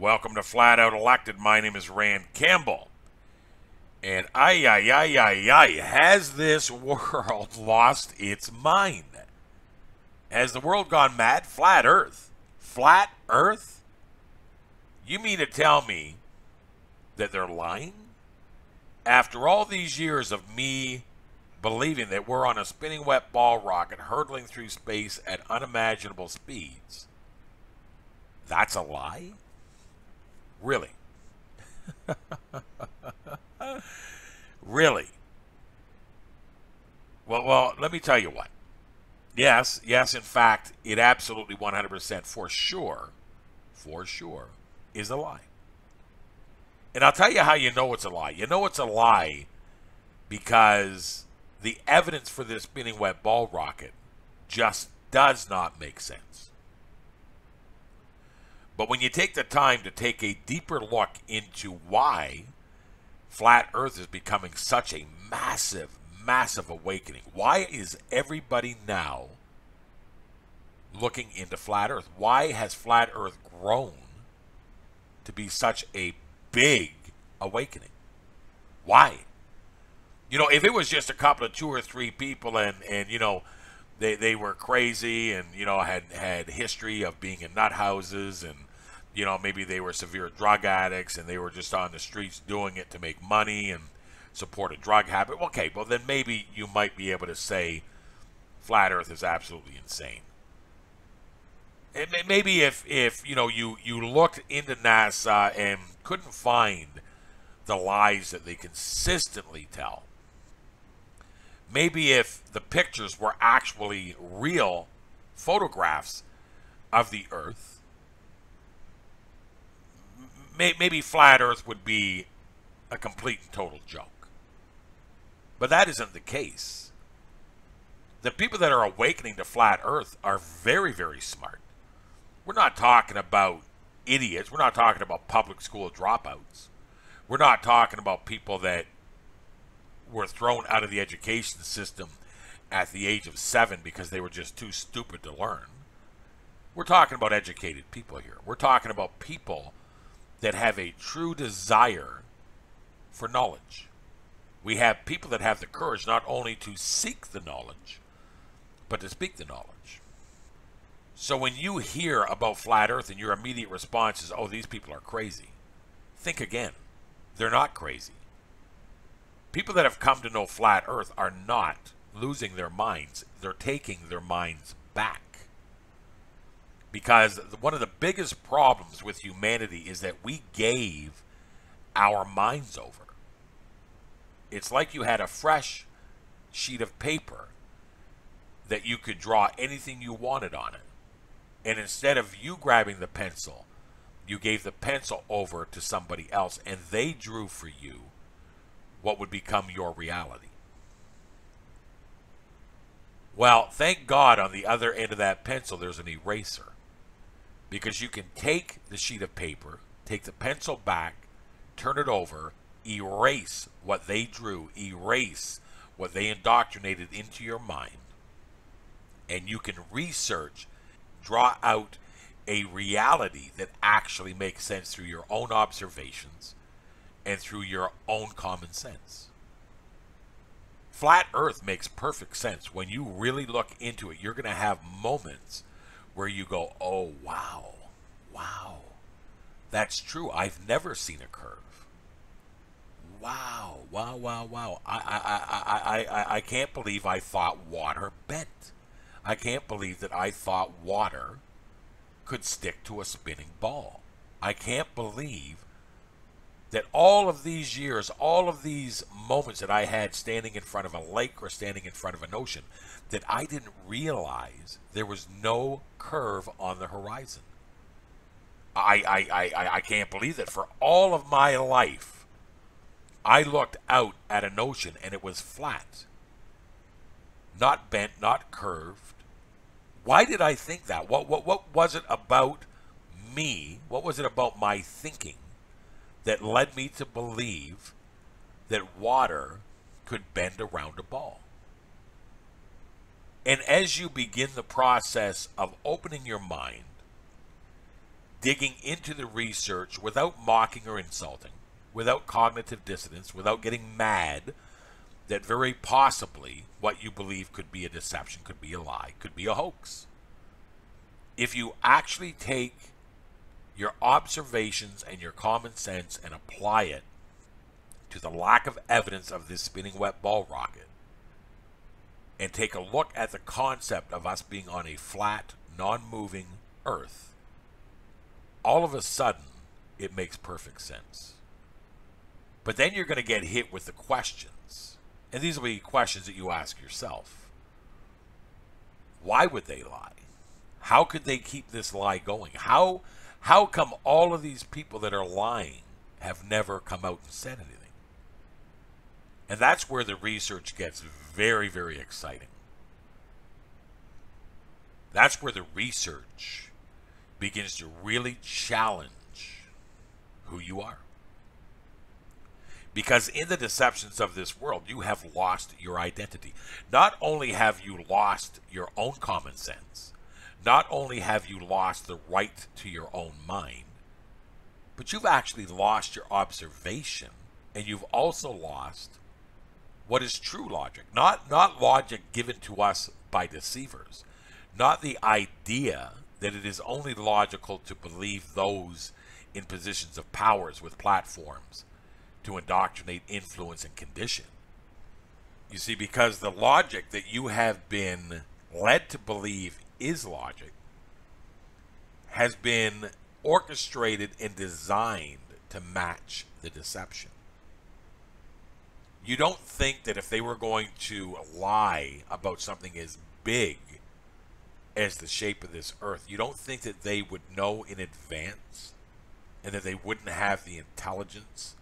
Welcome to Flat Out Elected. My name is Rand Campbell. And has this world lost its mind? Has the world gone mad? Flat Earth. Flat Earth? You mean to tell me that they're lying? After all these years of me believing that we're on a spinning wet ball rocket hurtling through space at unimaginable speeds, that's a lie? Really? Really? Well, let me tell you what. Yes, in fact, it absolutely 100% for sure is a lie. And I'll tell you how you know it's a lie. You know it's a lie because the evidence for this spinning wet ball rocket just does not make sense. But when you take the time to take a deeper look into why Flat Earth is becoming such a massive awakening, why is everybody now looking into Flat Earth? Why has Flat Earth grown to be such a big awakening? Why? You know, if it was just a couple of 2 or 3 people and you know, they were crazy and, you know, had history of being in nut houses and, you know, maybe they were severe drug addicts and they were just on the streets doing it to make money and support a drug habit. Okay, well then maybe you might be able to say Flat Earth is absolutely insane. And maybe if you know you looked into NASA and couldn't find the lies that they consistently tell, maybe if the pictures were actually real photographs of the Earth, maybe Flat Earth would be a complete and total joke. But that isn't the case. The people that are awakening to Flat Earth are very, very smart. We're not talking about idiots. We're not talking about public school dropouts. We're not talking about people that were thrown out of the education system at the age of 7 because they were just too stupid to learn. We're talking about educated people here. We're talking about people that have a true desire for knowledge. We have people that have the courage not only to seek the knowledge, but to speak the knowledge. So when you hear about Flat Earth and your immediate response is, oh, these people are crazy, think again. They're not crazy. People that have come to know Flat Earth are not losing their minds. They're taking their minds back. Because one of the biggest problems with humanity is that we gave our minds over. It's like you had a fresh sheet of paper that you could draw anything you wanted on it. And instead of you grabbing the pencil, you gave the pencil over to somebody else and they drew for you what would become your reality. Well, thank God on the other end of that pencil there's an eraser. Because you can take the sheet of paper, take the pencil back, turn it over, erase what they drew, erase what they indoctrinated into your mind, and you can research, draw out a reality that actually makes sense through your own observations and through your own common sense. Flat Earth makes perfect sense. When you really look into it, you're going to have moments where you go, oh, wow, that's true. I've never seen a curve. Wow. I can't believe I thought water bent. I can't believe that I thought water could stick to a spinning ball. I can't believe that all of these years, all of these moments that I had standing in front of a lake or standing in front of an ocean, that I didn't realize there was no curve on the horizon. I can't believe that for all of my life, I looked out at an ocean and it was flat. Not bent, not curved. Why did I think that? What was it about me? What was it about my thinking that led me to believe that water could bend around a ball? And as you begin the process of opening your mind digging into the research without mocking or insulting, without cognitive dissonance, without getting mad that very possibly what you believe could be a deception, could be a lie, could be a hoax. If you actually take your observations and your common sense and apply it to the lack of evidence of this spinning wet ball rocket, and take a look at the concept of us being on a flat, non-moving Earth, all of a sudden, it makes perfect sense. But then you're going to get hit with the questions. And these will be questions that you ask yourself. Why would they lie? How could they keep this lie going? How come all of these people that are lying have never come out and said anything? And that's where the research gets very, very exciting. That's where the research begins to really challenge who you are. Because in the deceptions of this world, you have lost your identity. Not only have you lost your own common sense, not only have you lost the right to your own mind, but you've actually lost your observation, and you've also lost what is true logic. Not logic given to us by deceivers. Not the idea that it is only logical to believe those in positions of powers with platforms to indoctrinate, influence, and condition. You see, because the logic that you have been led to believe is logic has been orchestrated and designed to match the deception. You don't think that if they were going to lie about something as big as the shape of this Earth, you don't think that they would know in advance and that they wouldn't have the intelligence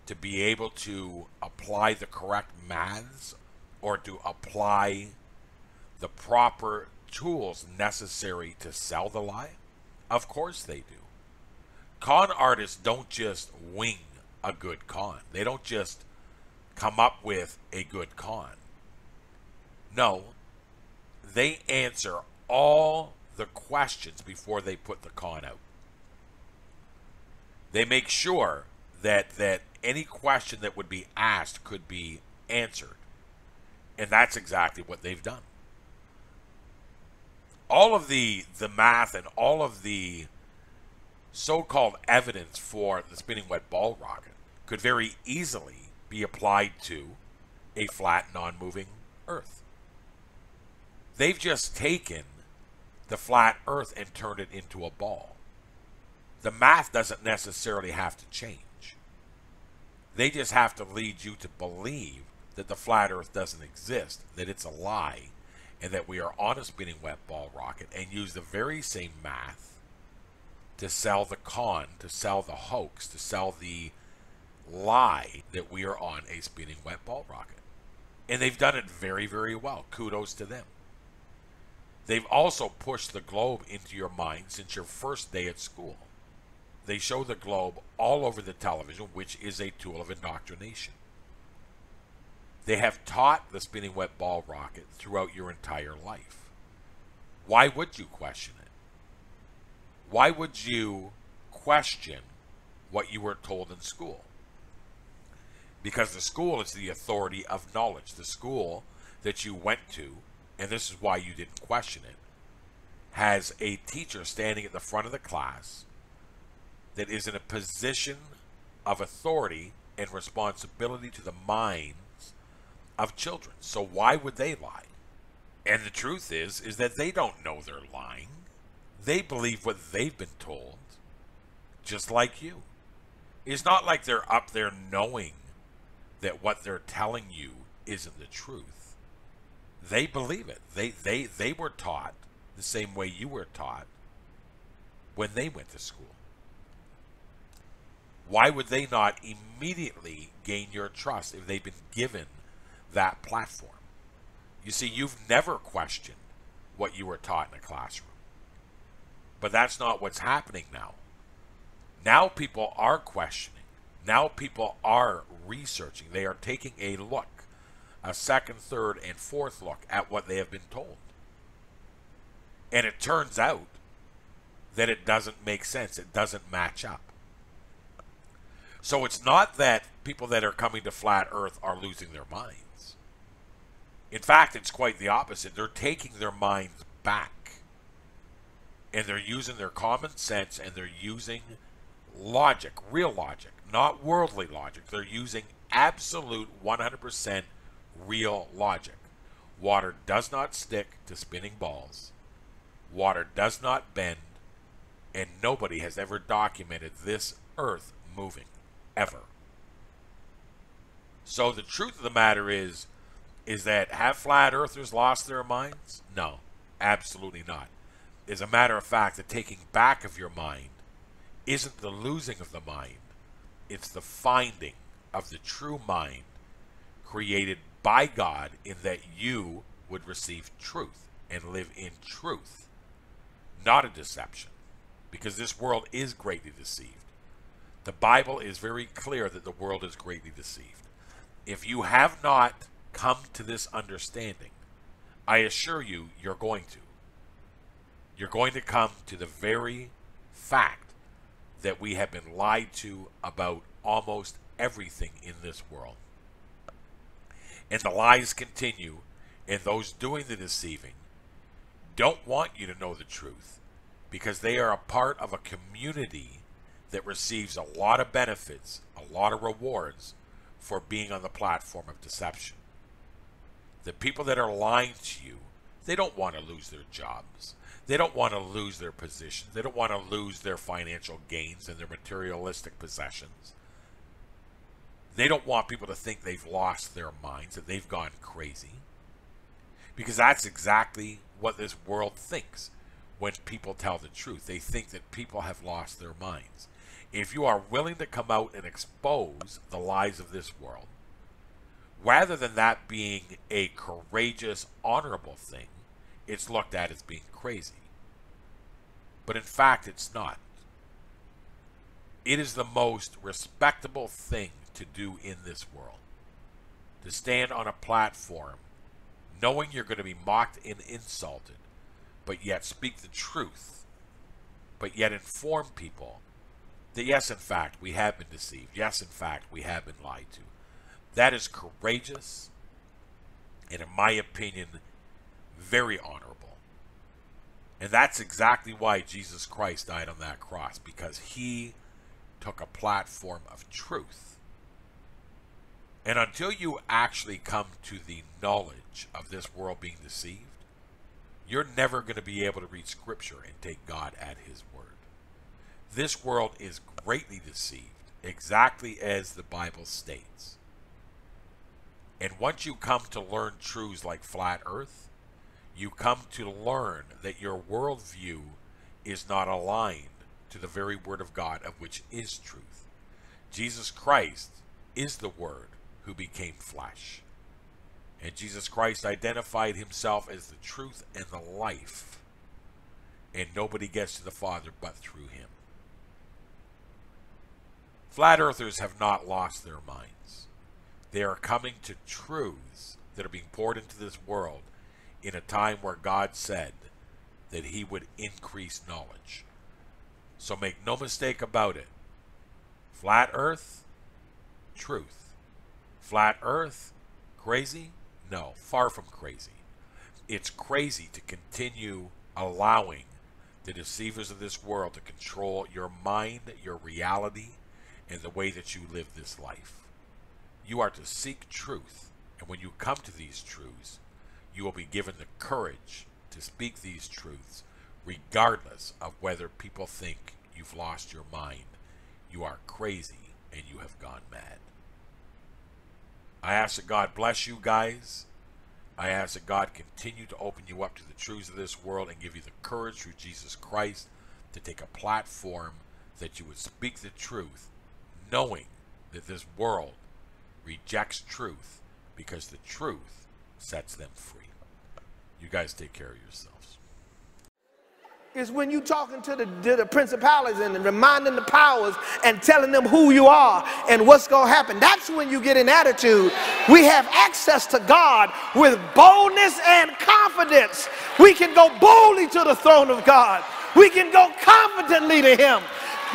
to be able to apply the correct maths or to apply the proper tools necessary to sell the lie? Of course they do. Con artists don't just wing a good con. They don't just come up with a good con. No, they answer all the questions before they put the con out. They make sure that any question that would be asked could be answered. And that's exactly what they've done. All of the math and all of the so-called evidence for the spinning wet ball rocket could very easily be applied to a flat, non-moving Earth. They've just taken the flat Earth and turned it into a ball. The math doesn't necessarily have to change. They just have to lead you to believe that the flat Earth doesn't exist, that it's a lie, and that we are on a spinning wet ball rocket, and use the very same math to sell the con, to sell the hoax, to sell the lie that we are on a spinning wet ball rocket. And they've done it very, very well. Kudos to them. They've also pushed the globe into your mind since your first day at school. They show the globe all over the television, which is a tool of indoctrination. They have taught the spinning wet ball rocket throughout your entire life. Why would you question it? Why would you question what you were told in school? Because the school is the authority of knowledge. The school that you went to, and this is why you didn't question it, has a teacher standing at the front of the class that is in a position of authority and responsibility to the minds of children. So why would they lie? And the truth is that they don't know they're lying. They believe what they've been told, just like you. It's not like they're up there knowing that what they're telling you isn't the truth. They believe it. They were taught the same way you were taught when they went to school. Why would they not immediately gain your trust if they've been given that platform? You see, you've never questioned what you were taught in a classroom. But that's not what's happening now. Now people are questioning. Now people are researching. They are taking a look, a second, third, and fourth look at what they have been told. And it turns out that it doesn't make sense. It doesn't match up. So it's not that people that are coming to flat earth are losing their minds. In fact, it's quite the opposite. They're taking their minds back. And they're using their common sense, and they're using logic, real logic, not worldly logic. They're using absolute 100% real logic. Water does not stick to spinning balls. Water does not bend. And nobody has ever documented this earth moving, ever. So the truth of the matter is that have flat earthers lost their minds? No, absolutely not. As a matter of fact, the taking back of your mind isn't the losing of the mind. It's the finding of the true mind created by God, in that you would receive truth and live in truth, not a deception, because this world is greatly deceived. The Bible is very clear that the world is greatly deceived. If you have not come to this understanding, I assure you, you're going to. You're going to come to the very fact that we have been lied to about almost everything in this world. And the lies continue, and those doing the deceiving don't want you to know the truth, because they are a part of a community that receives a lot of benefits, a lot of rewards for being on the platform of deception. The people that are lying to you, they don't want to lose their jobs. They don't want to lose their positions. They don't want to lose their financial gains and their materialistic possessions. They don't want people to think they've lost their minds, that they've gone crazy. Because that's exactly what this world thinks when people tell the truth. They think that people have lost their minds. If you are willing to come out and expose the lies of this world, rather than that being a courageous, honorable thing, it's looked at as being crazy. But in fact, it's not. It is the most respectable thing to do in this world. To stand on a platform knowing you're going to be mocked and insulted, but yet speak the truth, but yet inform people that yes, in fact, we have been deceived. Yes, in fact, we have been lied to. That is courageous, and in my opinion, very honorable. And that's exactly why Jesus Christ died on that cross, because he took a platform of truth. And until you actually come to the knowledge of this world being deceived, you're never going to be able to read Scripture and take God at his word. This world is greatly deceived, exactly as the Bible states. And once you come to learn truths like flat earth, you come to learn that your worldview is not aligned to the very word of God, of which is truth. Jesus Christ is the Word who became flesh. And Jesus Christ identified himself as the truth and the life. And nobody gets to the Father but through him. Flat earthers have not lost their minds. They are coming to truths that are being poured into this world in a time where God said that he would increase knowledge. So make no mistake about it. Flat earth, truth. Flat earth, crazy? No, far from crazy. It's crazy to continue allowing the deceivers of this world to control your mind, your reality, and the way that you live this life. You are to seek truth, and when you come to these truths, you will be given the courage to speak these truths, regardless of whether people think you've lost your mind, you are crazy, and you have gone mad. I ask that God bless you guys. I ask that God continue to open you up to the truths of this world and give you the courage through Jesus Christ to take a platform that you would speak the truth, knowing that this world rejects truth because the truth sets them free. You guys take care of yourselves. Is when you talking to the principalities and reminding the powers and telling them who you are and what's going to happen. That's when you get an attitude. We have access to God with boldness and confidence. We can go boldly to the throne of God. We can go confidently to him.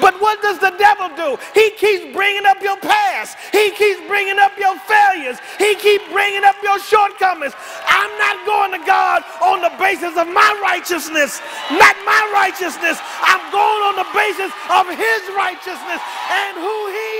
But what does the devil do? He keeps bringing up your past. He keeps bringing up your failures. He keeps bringing up your shortcomings. I'm not going to God on the basis of my righteousness, not my righteousness. I'm going on the basis of his righteousness and who he